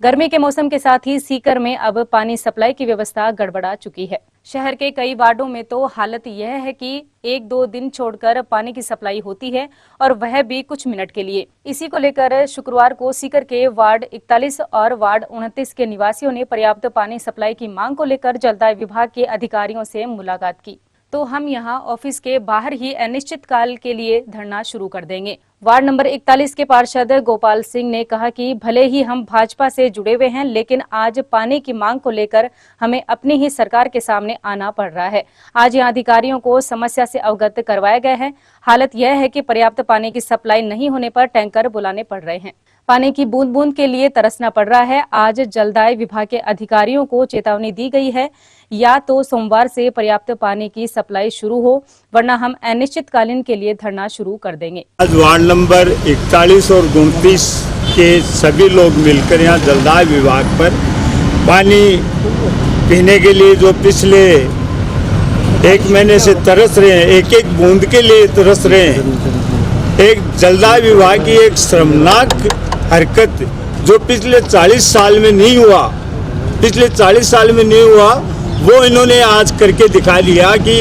गर्मी के मौसम के साथ ही सीकर में अब पानी सप्लाई की व्यवस्था गड़बड़ा चुकी है। शहर के कई वार्डों में तो हालत यह है कि 1-2 दिन छोड़कर पानी की सप्लाई होती है और वह भी कुछ मिनट के लिए। इसी को लेकर शुक्रवार को सीकर के वार्ड 41 और वार्ड 29 के निवासियों ने पर्याप्त पानी सप्लाई की मांग को लेकर जलदाय विभाग के अधिकारियों से मुलाकात की। तो हम यहां ऑफिस के बाहर ही अनिश्चित काल के लिए धरना शुरू कर देंगे। वार्ड नंबर 41 के पार्षद गोपाल सिंह ने कहा कि भले ही हम भाजपा से जुड़े हुए हैं, लेकिन आज पानी की मांग को लेकर हमें अपनी ही सरकार के सामने आना पड़ रहा है। आज यहाँ अधिकारियों को समस्या से अवगत करवाया गया है। हालत यह है कि पर्याप्त पानी की सप्लाई नहीं होने पर टैंकर बुलाने पड़ रहे हैं। पानी की बूंद बूंद के लिए तरसना पड़ रहा है। आज जलदाय विभाग के अधिकारियों को चेतावनी दी गई है, या तो सोमवार से पर्याप्त पानी की सप्लाई शुरू हो, वरना हम अनिश्चितकालीन के लिए धरना शुरू कर देंगे। आज वार्ड नंबर 41 और 29 के सभी लोग मिलकर यहाँ जलदाय विभाग पर पानी पीने के लिए जो पिछले 1 महीने से तरस रहे हैं, एक एक बूंद के लिए तरस रहे हैं। एक जलदाय विभाग की एक शर्मनाक हरकत जो पिछले 40 साल में नहीं हुआ, वो इन्होंने आज करके दिखा दिया कि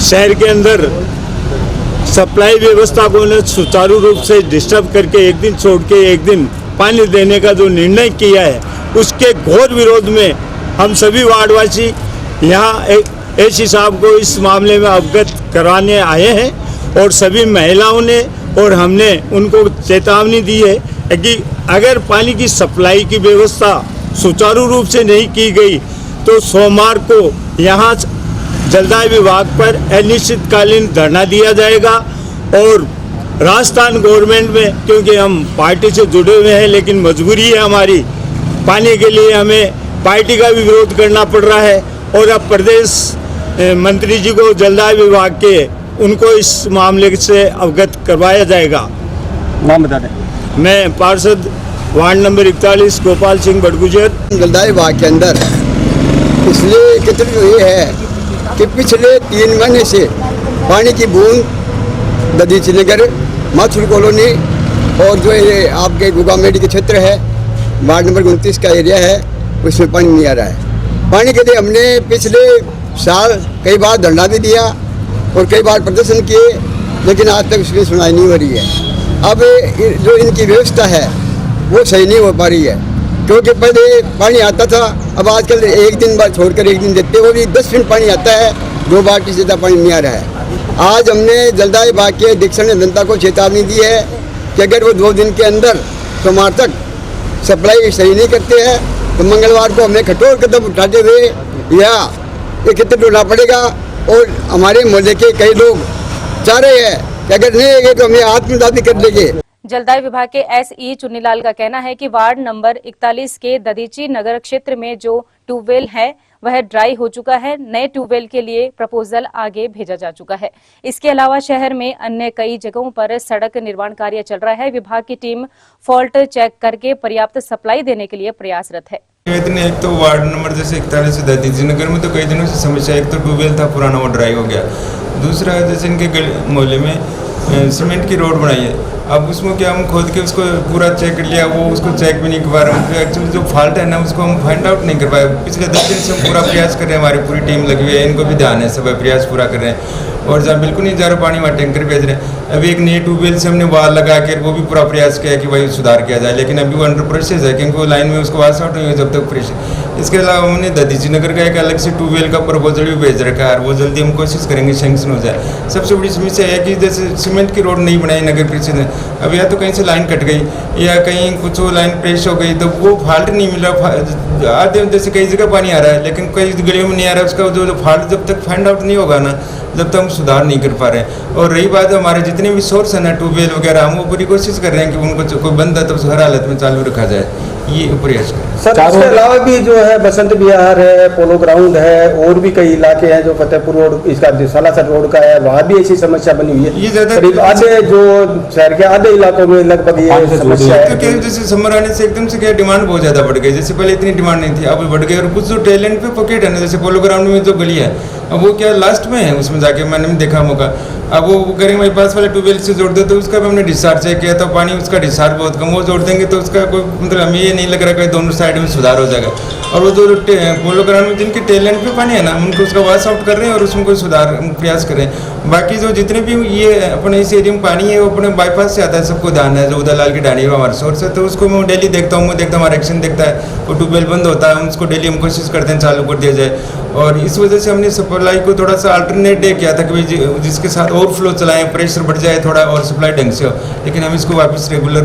शहर के अंदर सप्लाई व्यवस्था को सुचारू रूप से डिस्टर्ब करके एक दिन छोड़ के एक दिन पानी देने का जो निर्णय किया है, उसके घोर विरोध में हम सभी वार्डवासी यहाँ एसी साहब को इस मामले में अवगत कराने आए हैं और सभी महिलाओं ने और हमने उनको चेतावनी दी है कि अगर पानी की सप्लाई की व्यवस्था सुचारू रूप से नहीं की गई तो सोमवार को यहाँ जलदाय विभाग पर अनिश्चितकालीन धरना दिया जाएगा। और राजस्थान गवर्नमेंट में, क्योंकि हम पार्टी से जुड़े हुए हैं, लेकिन मजबूरी है हमारी, पानी के लिए हमें पार्टी का भी विरोध करना पड़ रहा है। और अब प्रदेश मंत्री जी को जलदाय विभाग के उनको इस मामले से अवगत करवाया जाएगा। नाम बता दें। मैं पार्षद वार्ड नंबर 41 गोपाल सिंह बड़गुजर। जलदाय विभाग के अंदर इसलिए कितनी हुई है कि पिछले 3 महीने से पानी की बूंद दधीची नगर, माथुर कॉलोनी और जो ये आपके गुगा मेडी के क्षेत्र है, वार्ड नंबर 29 का एरिया है, उसमें पानी नहीं आ रहा है। पानी के लिए हमने पिछले साल कई बार धरना भी दिया और कई बार प्रदर्शन किए, लेकिन आज तक उसकी सुनवाई नहीं हो रही है। अब जो इनकी व्यवस्था है वो सही नहीं हो पा रही है, क्योंकि पहले पानी आता था, अब आजकल एक दिन बाद छोड़कर एक दिन देते हुए भी 10 मिनट पानी आता है, 2 बार से ज़्यादा पानी नहीं आ रहा है। आज हमने जलदाय विभाग के अधीक्षक ने जनता को चेतावनी दी है कि अगर वो 2 दिन के अंदर सोमवार तक सप्लाई सही नहीं करते हैं तो मंगलवार को हमें कठोर कदम उठाते हुए या एकत्र होना पड़ेगा। और हमारे मोहल्ले के कई लोग चाह रहे हैं कि अगर नहीं आएंगे तो हमें आत्मदाह कर देंगे। जलदाय विभाग के एसई चुन्नीलाल का कहना है कि वार्ड नंबर 41 के दधीची नगर क्षेत्र में जो ट्यूबवेल है वह ड्राई हो चुका है। नए ट्यूबवेल के लिए प्रपोजल आगे भेजा जा चुका है। इसके अलावा शहर में अन्य कई जगहों पर सड़क निर्माण कार्य चल रहा है। विभाग की टीम फॉल्ट चेक करके पर्याप्त सप्लाई देने के लिए प्रयासरत है। एक तो वार्ड नंबर जैसे 41 दधीची नगर में तो कई दिनों से समस्या, एक तो ट्यूबवेल था पुराना, वो ड्राई हो गया। दूसरा जैसे इनके मोहल्ले में सीमेंट की रोड बनाई है, अब उसमें क्या हम खोद के उसको पूरा चेक कर लिया, वो उसको चेक भी नहीं कर पा रहे हैं। एक्चुअली जो फॉल्ट है ना उसको हम फाइंड आउट नहीं कर पाए। पिछले 10 दिन से हम पूरा प्रयास कर रहे हैं, हमारी पूरी टीम लगी हुई है, इनको भी ध्यान है, सब प्रयास पूरा कर रहे हैं। और जहाँ बिल्कुल नहीं जा रहा पानी वहाँ टैंकर भेज रहे हैं। अभी एक नए ट्यूबवेल से हमने वाल लगा के वो भी पूरा प्रयास किया कि भाई सुधार किया जाए, लेकिन अभी वो अंडर प्रोसेस है, क्योंकि वो लाइन में उसको वाश आउट नहीं हुआ जब तक प्रेशर। इसके अलावा हमने दधीची नगर का एक अलग से ट्यूबवेल का प्रपोजल भी भेज रखा है, वो जल्दी हम कोशिश करेंगे सैंक्शन हो जाए। सबसे बड़ी समस्या है कि जैसे सीमेंट की रोड नहीं बनाई नगर परिषद ने, अब या तो कहीं से लाइन कट गई या कहीं कुछ वो लाइन प्रेस हो गई, तो वो फॉल्ट नहीं मिल रहा। आधे जैसे कई जगह पानी आ रहा है लेकिन कई गलियों में नहीं आ रहा है। उसका जो फॉल्ट जब तक फाइंड आउट नहीं होगा ना, जब तक हम सुधार नहीं कर पा रहे हैं। और रही बात हमारे जितने भी सोर्स है ना ट्यूबवेल वगैरह, हम वो पूरी कोशिश कर रहे हैं कि उनको कोई बंद है तो हर हालत में चालू रखा जाए, ये प्रयास करें। सर इसके अलावा भी जो है बसंत विहार है, पोलो ग्राउंड है, और भी कई इलाके हैं जो फतेहपुर रोड, इसका सालासर रोड का है, वहाँ भी ऐसी समस्या बनी हुई है। ये ज्यादा करीब आधे जो शहर के आधे इलाकों में लगभग ये समस्या है। क्योंकि जैसे समर आने से एकदम से क्या डिमांड बहुत ज्यादा बढ़ गई, जैसे पहले इतनी डिमांड नहीं थी, अब बढ़ गई। और कुछ जो टैलेंट पे पॉकेट है ना, जैसे पोलो ग्राउंड में जो गली है, अब वो क्या लास्ट में है, उसमें जाके मैंने देखा मौका, अब वो करेंगे भाई पास वाले ट्यूबवेल से जोड़ दो, तो उसका भी हमने डिस्चार्ज चेक किया तो पानी उसका डिस्चार्ज बहुत कम, वो जोड़ देंगे तो उसका कोई मतलब हमें ये नहीं लग रहा कि दोनों साइड में सुधार हो जाएगा। और वो जो पोलो ग्राउंड में जिनके टेलेंट पे पानी है ना, उनको उसका वॉश आउट कर रहे हैं और उसमें कोई सुधार प्रयास करें। बाकी जो जितने भी ये अपने इस एरिया में पानी है वो अपने बाईपास से आता है, सबको ध्यान है, जो उदयलाल की ढाणी है हमारे सोर्स है, तो उसको मैं डेली देखता हूँ, मैं देखता हूँ हमारा एक्शन देखता है, वो ट्यूबवेल बंद होता है, उसको डेली हम कोशिश करते हैं चालू कर दिया जाए। और इस वजह से हमने सप्लाई को थोड़ा सा अल्टरनेट डे किया था कि भाई जिसके साथ ओवरफ्लो चलाएं, प्रेशर बढ़ जाए थोड़ा और सप्लाई ढंग से हो, लेकिन हम इसको वापस रेगुलर